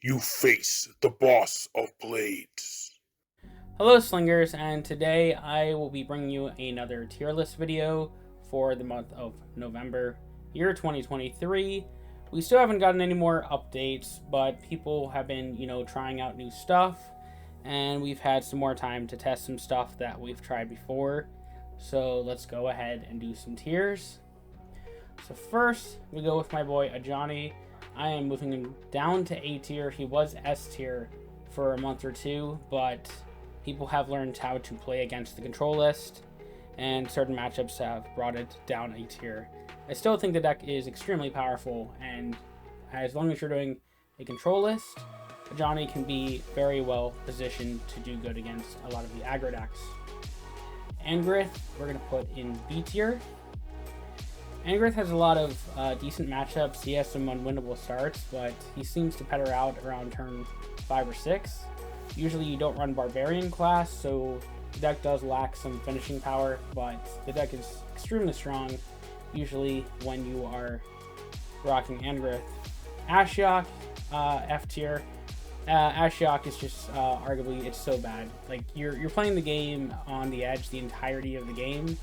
You face the boss of blades. Hello Slingers, and today I will be bringing you another tier list video for the month of November, year 2023. We still haven't gotten any more updates, but people have been, trying out new stuff, and we've had some more time to test some stuff that we've tried before. So let's go ahead and do some tiers. So first, we go with my boy Ajani. I am moving him down to A tier. He was S tier for a month or two, but people have learned how to play against the control list, and certain matchups have brought it down a tier. I still think the deck is extremely powerful, and as long as you're doing a control list, Johnny can be very well positioned to do good against a lot of the aggro decks. Angrith, we're going to put in B tier. Angrith has a lot of decent matchups. He has some unwinnable starts, but he seems to petter out around turn 5 or 6. Usually you don't run Barbarian class, so the deck does lack some finishing power, but the deck is extremely strong, usually when you are rocking Angrith. Ashiok, F tier. Ashiok is just, arguably, it's so bad. Like, you're playing the game on the edge the entirety of the game,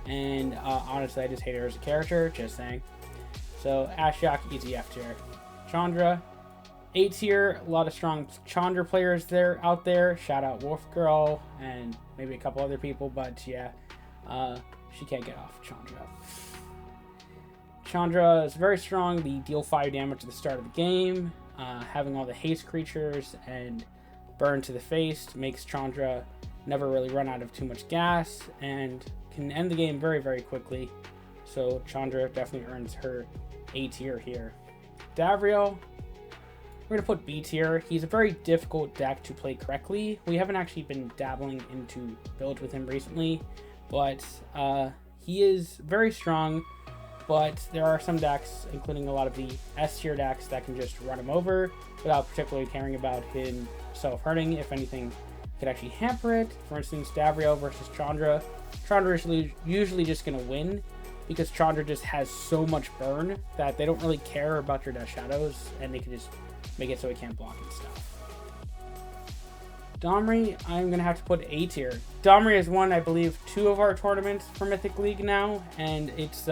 and honestly, I just hate her as a character, just saying. So, Ashiok, easy F tier. Chandra, A tier, a lot of strong Chandra players out there. Shout out Wolf Girl and maybe a couple other people, but yeah, she can't get off Chandra. Chandra is very strong. They deal 5 damage at the start of the game. Having all the haste creatures and burn to the face makes Chandra never really run out of too much gas and can end the game very, very quickly. So Chandra definitely earns her A tier here. Davriel, we're going to put B tier. He's a very difficult deck to play correctly. We haven't actually been dabbling into builds with him recently, but he is very strong. But there are some decks, including a lot of the S tier decks, that can just run him over without particularly caring about him self-hurting. If anything, could actually hamper it. For instance, Davriel versus Chandra. Chandra is usually just going to win because Chandra just has so much burn that they don't really care about your Death Shadows, and they can just make it so he can't block and stuff. Domri, I'm going to have to put A tier. Domri has won, I believe, 2 of our tournaments for Mythic League now, and it's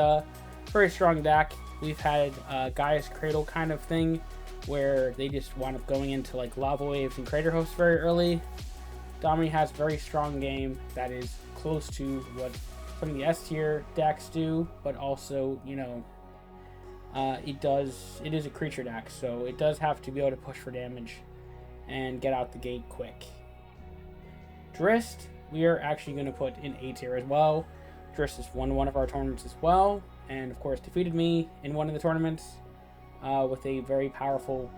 very strong deck. We've had Gaia's Cradle kind of thing where they just wind up going into like Lava Waves and Crater Hosts very early. Domri has a very strong game that is close to what some of the S tier decks do, but also, it is a creature deck, so it does have to be able to push for damage and get out the gate quick. Drist, we are actually going to put in A tier as well. Drist has won one of our tournaments as well, and of course defeated me in one of the tournaments with a very powerful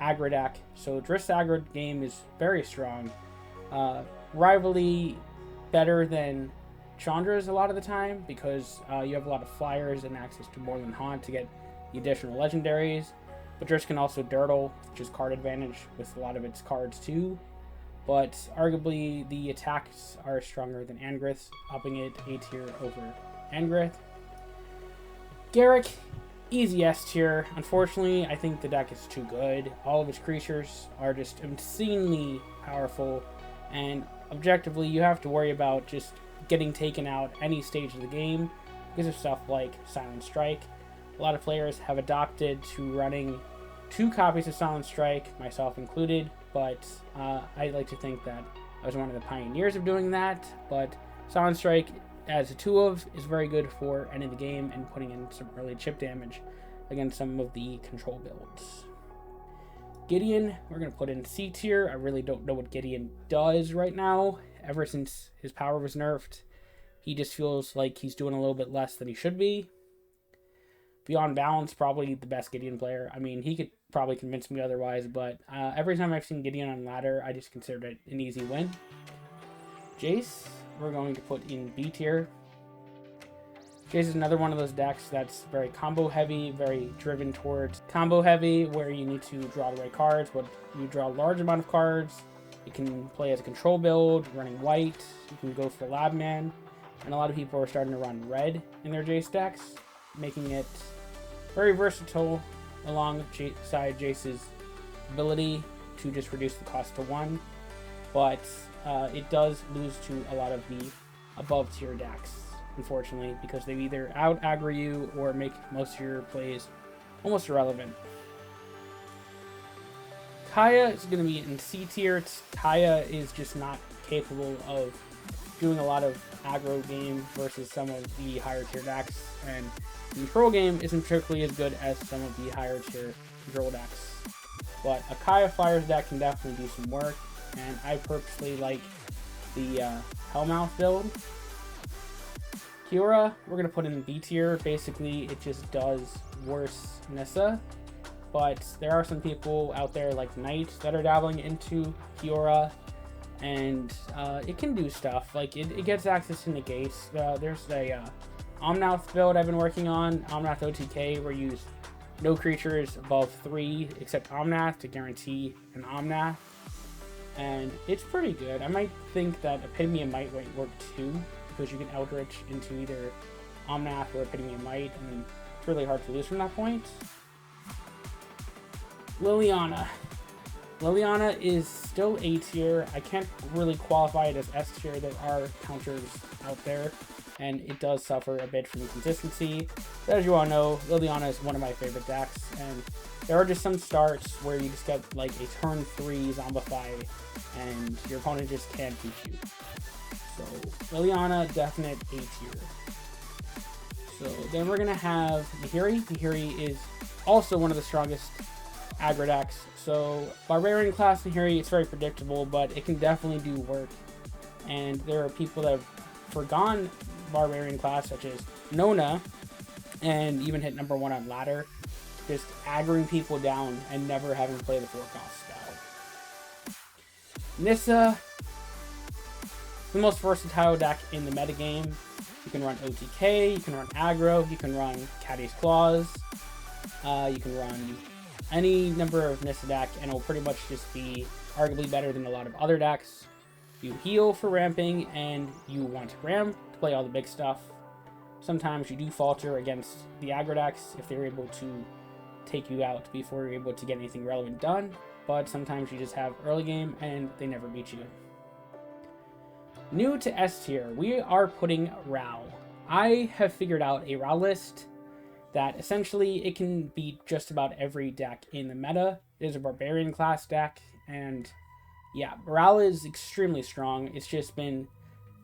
aggro deck. So Drist's aggro game is very strong. Rivalry better than Chandra's a lot of the time because you have a lot of flyers and access to more than Haunt to get the additional legendaries. But Drist can also Dirtle, which is card advantage with a lot of its cards too. But arguably the attacks are stronger than Angrith's, upping it A tier over Angrith. Garrick, easy S tier. Unfortunately, I think the deck is too good. All of his creatures are just insanely powerful, and objectively, you have to worry about just getting taken out any stage of the game because of stuff like Silent Strike. A lot of players have adopted to running 2 copies of Silent Strike, myself included, but I like to think that I was one of the pioneers of doing that. But Silent Strike, as a 2-of, is very good for ending the game and putting in some early chip damage against some of the control builds. Gideon, we're going to put in C tier. I really don't know what Gideon does right now. Ever since his power was nerfed, he just feels like he's doing a little bit less than he should be. Beyond Balance, probably the best Gideon player. I mean, he could probably convince me otherwise, but every time I've seen Gideon on ladder, I just considered it an easy win. Jace, we're going to put in B tier. Jace is another one of those decks that's very combo heavy, very driven towards combo heavy, where you need to draw the right cards, but you draw a large amount of cards. You can play as a control build, running white. You can go for Lab Man, and a lot of people are starting to run red in their Jace decks, making it very versatile alongside Jace's ability to just reduce the cost to 1, but it does lose to a lot of the above tier decks, unfortunately, because they either out aggro you or make most of your plays almost irrelevant. Kaya is going to be in C tier. Kaya is just not capable of doing a lot of aggro game versus some of the higher tier decks, and the control game isn't particularly as good as some of the higher tier control decks. But a Kaya Flyers deck can definitely do some work, and I purposely like the Hellmouth build. Kiora, we're going to put in B tier. Basically, it just does worse Nissa, but there are some people out there like Knight that are dabbling into Kiora, and it can do stuff. Like, it gets access to negates. There's a Omnath build I've been working on, Omnath OTK, where you use no creatures above 3 except Omnath to guarantee an Omnath, and it's pretty good. I might think that Epitome of Might might work too, because you can Eldritch into either Omnath or Epitome of Might, and it's really hard to lose from that point. Liliana. Liliana is still A tier. I can't really qualify it as S tier. There are counters out there, and it does suffer a bit from consistency. But as you all know, Liliana is one of my favorite decks, and there are just some starts where you just get like a turn 3 Zombify, and your opponent just can't beat you. So Liliana, definite A tier. So then we're gonna have Nahiri. Nahiri is also one of the strongest aggro decks. So Barbarian class Nahiri, it's very predictable, but it can definitely do work. And there are people that have forgone Barbarian class, such as Nona, and even hit number 1 on ladder, just aggroing people down and never having to play the 4-cost spell. Nissa, the most versatile deck in the metagame. You can run OTK, you can run aggro, you can run Caddy's Claws, you can run any number of Nissa deck, and it'll pretty much just be arguably better than a lot of other decks. You heal for ramping, and you want to ramp to play all the big stuff. Sometimes you do falter against the aggro decks if they're able to take you out before you're able to get anything relevant done, but sometimes you just have early game and they never beat you. New to S tier, we are putting Rao. I have figured out a Rao list that essentially it can beat just about every deck in the meta. It is a Barbarian class deck, and yeah, Rao is extremely strong. It's just been,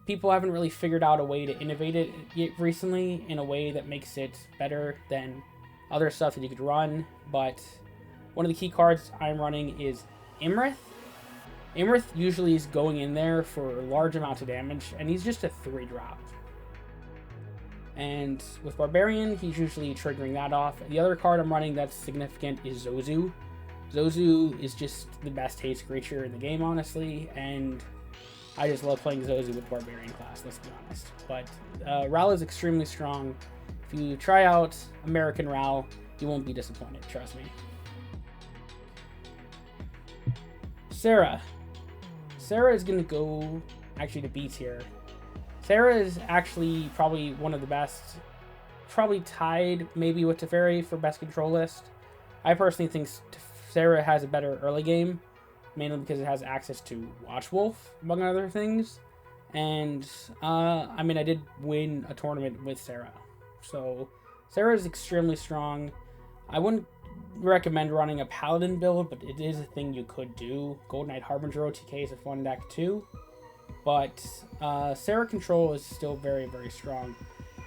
people haven't really figured out a way to innovate it yet recently in a way that makes it better than other stuff that you could run. But one of the key cards I'm running is Imrith. Imrith usually is going in there for large amounts of damage, and he's just a 3-drop. And with Barbarian, he's usually triggering that off. The other card I'm running that's significant is Zozu. Zozu is just the best haste creature in the game, honestly, and I just love playing Zozu with Barbarian class, let's be honest. But Ral is extremely strong. If you try out American Ral, you won't be disappointed, trust me. Sarah. Sarah is going to go actually to B tier. Sarah is actually probably one of the best, probably tied maybe with Teferi for best control list. I personally think Sarah has a better early game, mainly because it has access to Watchwolf, among other things. And, I mean, I did win a tournament with Sarah. So, Sarah is extremely strong. I wouldn't recommend running a Paladin build, but it is a thing you could do. Golden Knight Harbinger OTK is a fun deck too. But Sarah control is still very, very strong.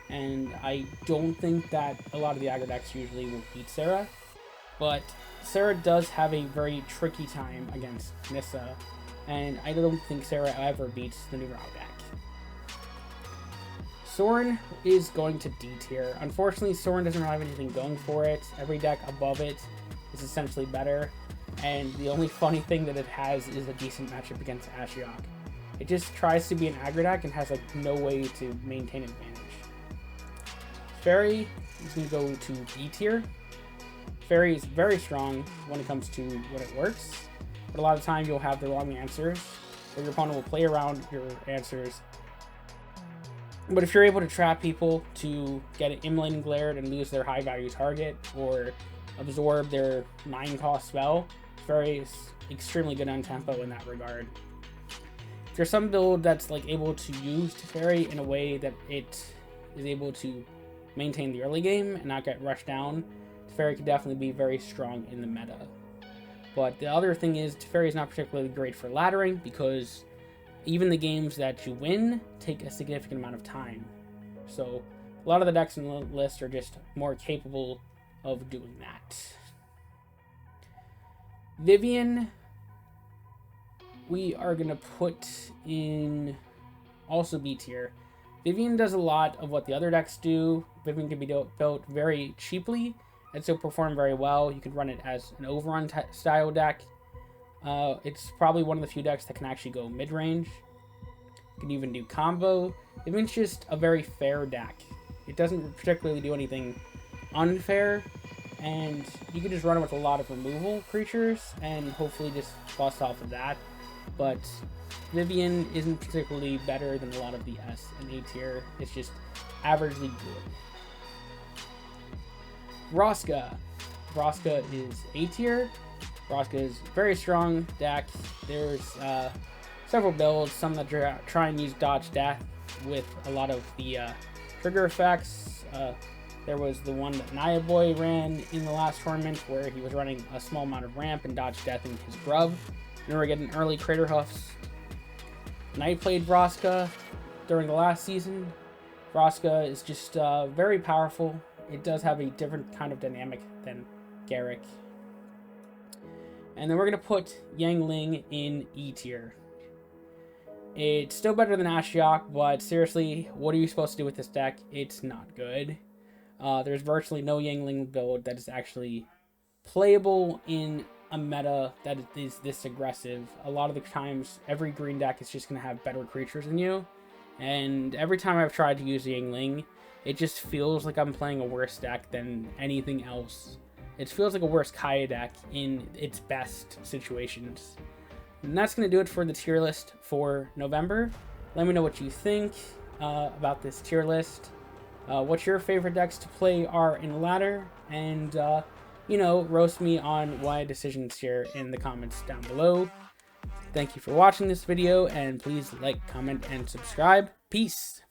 And I don't think that a lot of the aggro decks usually will beat Sarah. But Sarah does have a very tricky time against Nissa. And I don't think Sarah ever beats the new Rao deck. Sorin is going to D tier. Unfortunately, Sorin doesn't have anything going for it. Every deck above it is essentially better. And the only funny thing that it has is a decent matchup against Ashiok. It just tries to be an aggro deck and has like no way to maintain advantage. Fairy is going to go to B tier. Fairy is very strong when it comes to when it works, but a lot of time you'll have the wrong answers, or your opponent will play around your answers. But if you're able to trap people to get an Immolating Glare and lose their high value target, or absorb their 9-cost spell, extremely good on tempo in that regard. If there's some build that's like able to use Teferi in a way that it is able to maintain the early game and not get rushed down, Teferi could definitely be very strong in the meta. But the other thing is, Teferi is not particularly great for laddering because even the games that you win take a significant amount of time. So a lot of the decks in the list are just more capable of doing that. Vivian, we are going to put in also B tier. Vivian does a lot of what the other decks do. Vivian can be built very cheaply and still perform very well. You can run it as an overrun style deck. It's probably one of the few decks that can actually go mid-range. You can even do combo. Vivian's just a very fair deck. It doesn't particularly do anything unfair, and you can just run it with a lot of removal creatures and hopefully just bust off of that. But Vivian isn't particularly better than a lot of the S and A tier. It's just averagely good. Vraska. Vraska is A tier. Vraska is a very strong deck. There's several builds, some that try and use dodge death with a lot of the trigger effects. There was the one that Naya Boy ran in the last tournament where he was running a small amount of ramp and dodge death in his grub. And we were getting early Crater Hoofs. And I played Vraska during the last season. Vraska is just very powerful. It does have a different kind of dynamic than Garrick. And then we're going to put Yangling in E tier. It's still better than Ashiok, but seriously, what are you supposed to do with this deck? It's not good. There's virtually no Yangling build that is actually playable in a meta that is this aggressive. A lot of the times, every green deck is just going to have better creatures than you. And every time I've tried to use Yangling, it just feels like I'm playing a worse deck than anything else. It feels like a worse Kaya deck in its best situations. And that's going to do it for the tier list for November. Let me know what you think about this tier list. What your favorite decks to play are in ladder. And, roast me on why decisions here in the comments down below. Thank you for watching this video, and please like, comment, and subscribe. Peace!